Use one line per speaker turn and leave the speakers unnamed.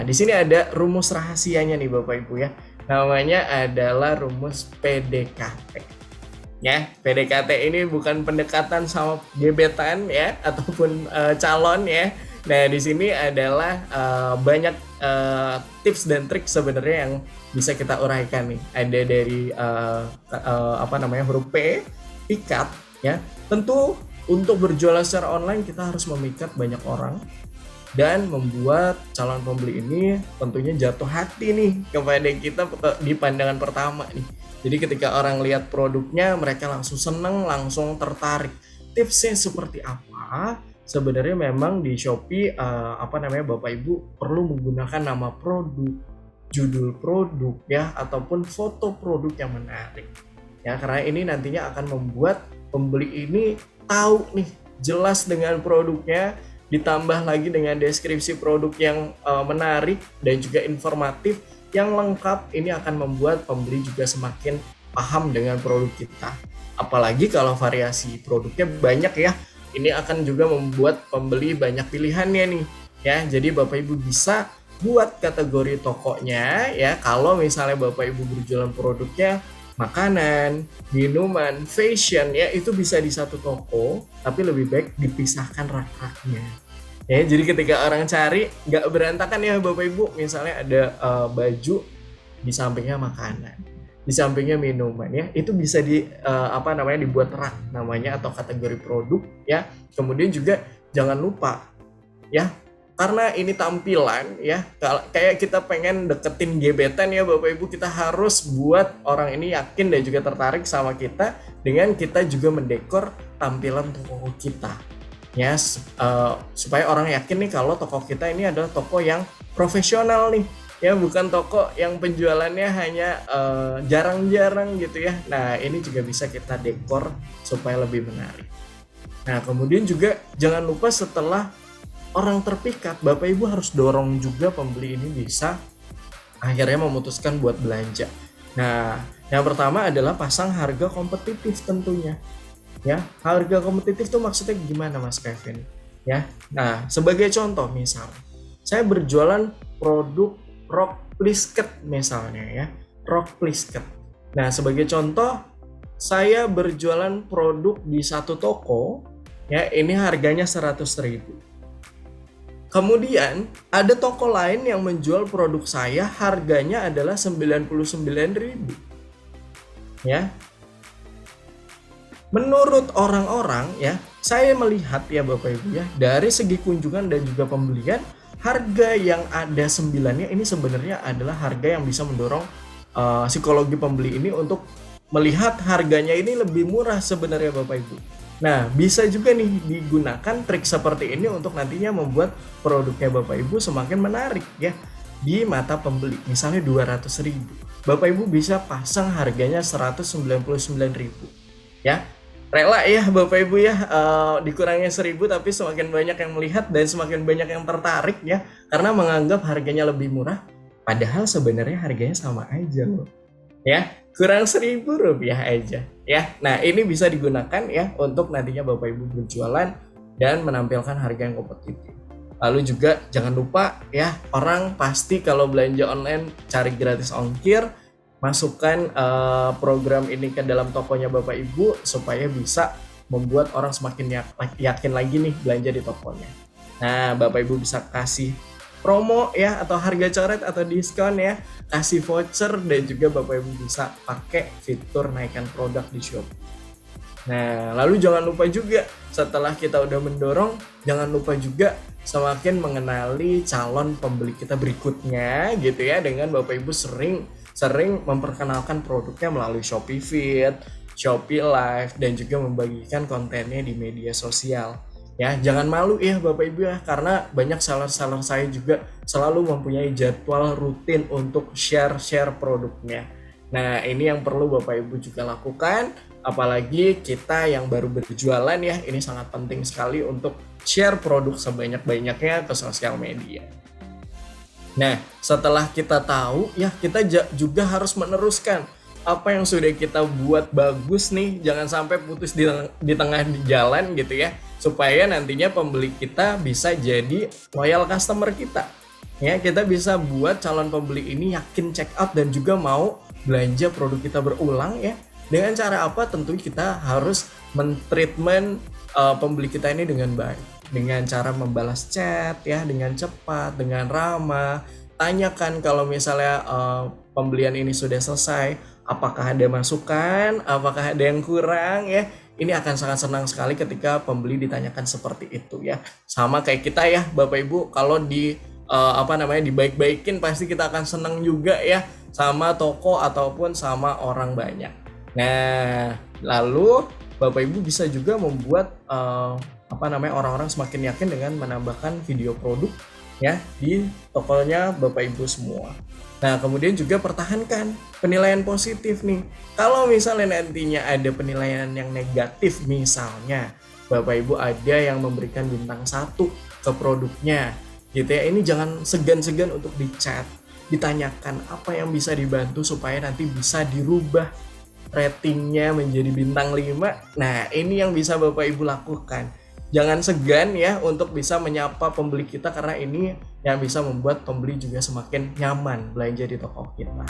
di sini ada rumus rahasianya nih Bapak Ibu ya. Namanya adalah rumus PDKT. Ya, PDKT ini bukan pendekatan sama gebetan ya ataupun calon ya. Nah, di sini adalah banyak tips dan trik sebenarnya yang bisa kita uraikan nih. Ada dari huruf P, pikat ya. Tentu untuk berjualan secara online kita harus memikat banyak orang dan membuat calon pembeli ini tentunya jatuh hati nih kepada kita di pandangan pertama nih. Jadi ketika orang lihat produknya mereka langsung seneng, langsung tertarik. Tipsnya seperti apa? Sebenarnya memang di Shopee Bapak Ibu perlu menggunakan nama produk, judul produk ya ataupun foto produk yang menarik. Ya, karena ini nantinya akan membuat pembeli ini tahu nih jelas dengan produknya, ditambah lagi dengan deskripsi produk yang menarik dan juga informatif yang lengkap. Ini akan membuat pembeli juga semakin paham dengan produk kita. Apalagi kalau variasi produknya banyak ya, ini akan juga membuat pembeli banyak pilihannya nih ya. Jadi Bapak Ibu bisa buat kategori tokonya ya. Kalau misalnya Bapak Ibu berjualan produknya makanan, minuman, fashion ya, itu bisa di satu toko, tapi lebih baik dipisahkan rak-raknya. Ya, jadi ketika orang cari nggak berantakan ya Bapak Ibu. Misalnya ada baju, di sampingnya makanan, di sampingnya minuman ya, itu bisa dibuat rak namanya atau kategori produk ya. Kemudian juga jangan lupa ya, karena ini tampilan ya, kayak kita pengen deketin gebetan ya Bapak Ibu, kita harus buat orang ini yakin dan juga tertarik sama kita dengan kita juga mendekor tampilan toko kita ya, supaya orang yakin nih kalau toko kita ini adalah toko yang profesional nih ya, bukan toko yang penjualannya hanya jarang-jarang gitu ya. Nah, ini juga bisa kita dekor supaya lebih menarik. Nah, kemudian juga jangan lupa setelah orang terpikat, Bapak Ibu harus dorong juga pembeli ini bisa akhirnya memutuskan buat belanja. Nah, yang pertama adalah pasang harga kompetitif tentunya. Ya, harga kompetitif tuh maksudnya gimana Mas Kevin? Ya, nah sebagai contoh misal, saya berjualan produk rok plisket misalnya ya, rok plisket. Nah, sebagai contoh, saya berjualan produk di satu toko, ya ini harganya 100.000. Kemudian ada toko lain yang menjual produk saya harganya adalah 99.000. Ya. Menurut orang-orang ya, saya melihat ya Bapak Ibu ya, dari segi kunjungan dan juga pembelian, harga yang ada 9-nya ini sebenarnya adalah harga yang bisa mendorong psikologi pembeli ini untuk melihat harganya ini lebih murah sebenarnya Bapak Ibu. Nah, bisa juga nih digunakan trik seperti ini untuk nantinya membuat produknya Bapak Ibu semakin menarik ya di mata pembeli. Misalnya 200.000, Bapak Ibu bisa pasang harganya 199.000 ya. Rela ya Bapak Ibu ya, dikurangnya 1.000 tapi semakin banyak yang melihat dan semakin banyak yang tertarik ya, karena menganggap harganya lebih murah padahal sebenarnya harganya sama aja loh ya, kurang 1.000 rupiah aja ya. Nah, ini bisa digunakan ya untuk nantinya Bapak Ibu berjualan dan menampilkan harga yang kompetitif. Lalu juga jangan lupa ya, orang pasti kalau belanja online cari gratis ongkir. Masukkan program ini ke dalam tokonya Bapak Ibu supaya bisa membuat orang semakin yakin lagi nih belanja di tokonya. Nah, Bapak Ibu bisa kasih promo ya atau harga coret atau diskon ya, kasih voucher, dan juga Bapak Ibu bisa pakai fitur naikkan produk di Shopee. Nah, lalu jangan lupa juga setelah kita udah mendorong, jangan lupa juga semakin mengenali calon pembeli kita berikutnya gitu ya, dengan Bapak Ibu sering memperkenalkan produknya melalui Shopee Feed, Shopee Live, dan juga membagikan kontennya di media sosial. Ya, jangan malu ya Bapak Ibu ya, karena banyak seller-seller saya juga selalu mempunyai jadwal rutin untuk share produknya. Nah, ini yang perlu Bapak Ibu juga lakukan, apalagi kita yang baru berjualan ya, ini sangat penting sekali untuk share produk sebanyak-banyaknya ke sosial media. Nah, setelah kita tahu ya, kita juga harus meneruskan apa yang sudah kita buat bagus nih, jangan sampai putus di tengah jalan gitu ya, supaya nantinya pembeli kita bisa jadi loyal customer kita Ya, kita bisa buat calon pembeli ini yakin check out dan juga mau belanja produk kita berulang ya. Dengan cara apa? Tentu kita harus mentreatment pembeli kita ini dengan baik. Dengan cara membalas chat ya, dengan cepat, dengan ramah. Tanyakan kalau misalnya pembelian ini sudah selesai, apakah ada masukan, apakah ada yang kurang ya. Ini akan sangat senang sekali ketika pembeli ditanyakan seperti itu ya. Sama kayak kita ya, Bapak Ibu, kalau dibaik-baikin pasti kita akan senang juga ya sama toko ataupun sama orang banyak. Nah, lalu Bapak Ibu bisa juga membuat orang-orang semakin yakin dengan menambahkan video produk ya di tokonya Bapak Ibu semua. Nah, kemudian juga pertahankan penilaian positif nih. Kalau misalnya nantinya ada penilaian yang negatif, misalnya Bapak Ibu ada yang memberikan bintang 1 ke produknya gitu ya, ini jangan segan-segan untuk di-chat, ditanyakan apa yang bisa dibantu supaya nanti bisa dirubah ratingnya menjadi bintang 5. Nah, ini yang bisa Bapak Ibu lakukan. Jangan segan ya untuk bisa menyapa pembeli kita, karena ini yang bisa membuat pembeli juga semakin nyaman belanja di toko kita.